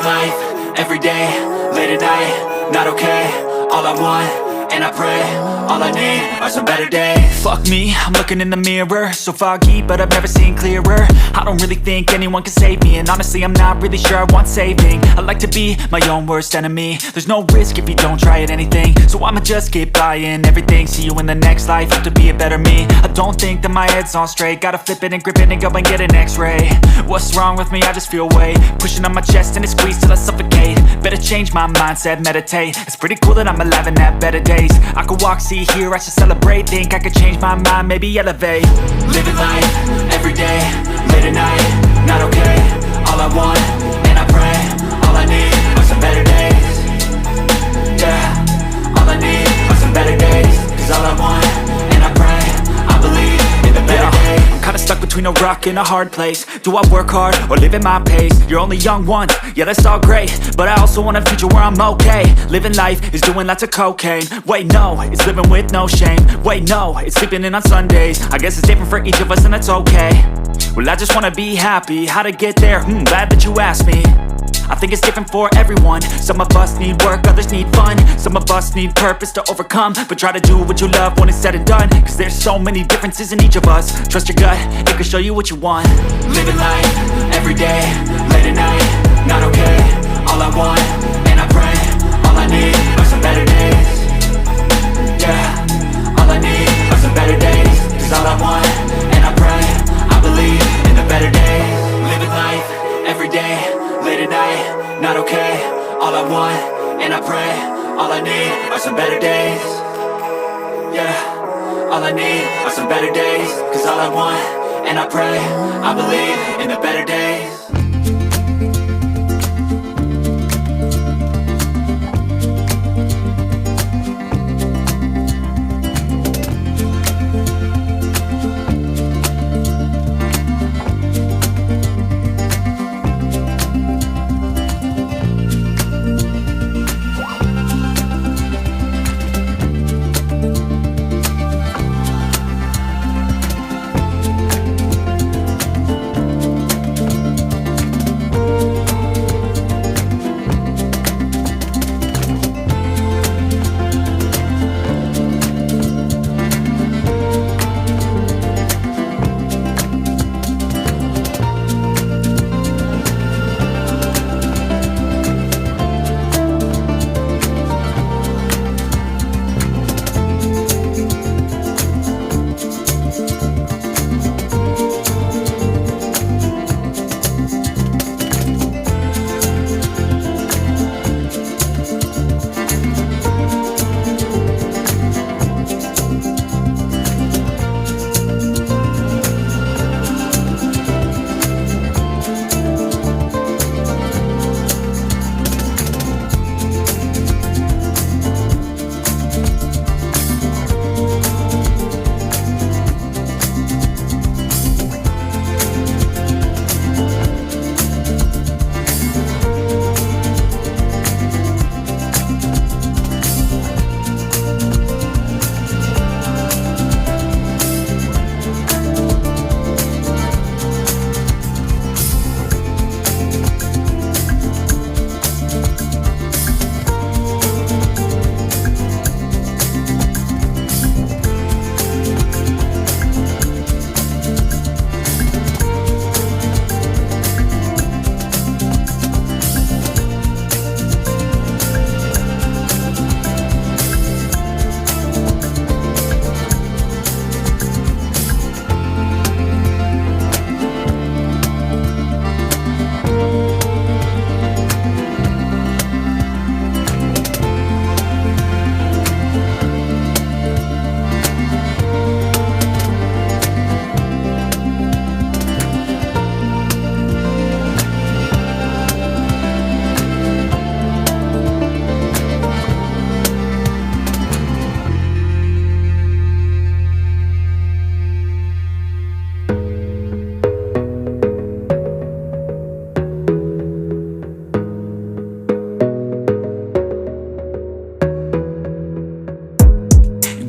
life, every day, late at night, not okay. All I want, and I pray, all I need are some better days. Fuck me, I'm looking in the mirror, so foggy, but I've never seen clearer. I don't really think anyone can save me, and honestly I'm not really sure I want saving. I like to be my own worst enemy. There's no risk if you don't try at anything, so I'ma just keep buying everything. See you in the next life, have to be a better me. I don't think that my head's on straight, gotta flip it and grip it and go and get an x-ray. What's wrong with me? I just feel weight pushing on my chest and it squeezes till I suffocate. Better change my mindset, meditate. It's pretty cool that I'm alive and have better days. I could walk, see, hear, I should celebrate. Think I could change my mind, maybe elevate. Living life, every day, late at night, not okay. All I want, and I pray, all I need are some better days. Yeah, all I need are some better days. Cause all I want, and I pray, I believe in the better days. I'm kinda stuck between a rock and a hard place. Do I work hard or live at my pace? You're only young once, yeah that's all great, but I also want a future where I'm okay. Living life is doing lots of cocaine. Wait no, it's living with no shame. Wait no, it's sleeping in on Sundays. I guess it's different for each of us and that's okay. Well I just wanna be happy, how to get there? Glad that you asked me. I think it's different for everyone. Some of us need work, others need fun. Some of us need purpose to overcome. But try to do what you love when it's said and done, cause there's so many differences in each of us. Trust your gut, it can show you what you want. Living life, every day, late at night, not okay. All I want, and I pray, all I need are some better days. Yeah, all I need are some better days. Cause all I want, and I pray, I believe in the better days. Living life, every day, late at night, not okay. All I want, and I pray, all I need are some better days. Yeah, all I need are some better days. Cause all I want, and I pray, I believe in the better days.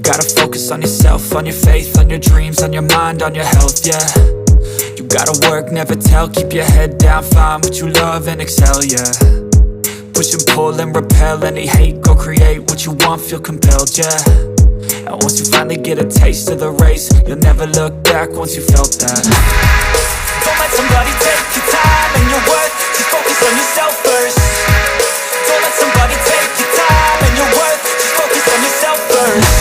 Gotta focus on yourself, on your faith, on your dreams, on your mind, on your health, yeah. You gotta work, never tell, keep your head down, find what you love and excel, yeah. Push and pull and repel any hate. Go create what you want, feel compelled, yeah. And once you finally get a taste of the race, you'll never look back once you felt that. Don't let somebody take your time and your worth. Just focus on yourself first. Don't let somebody take your time and your worth. Just focus on yourself first.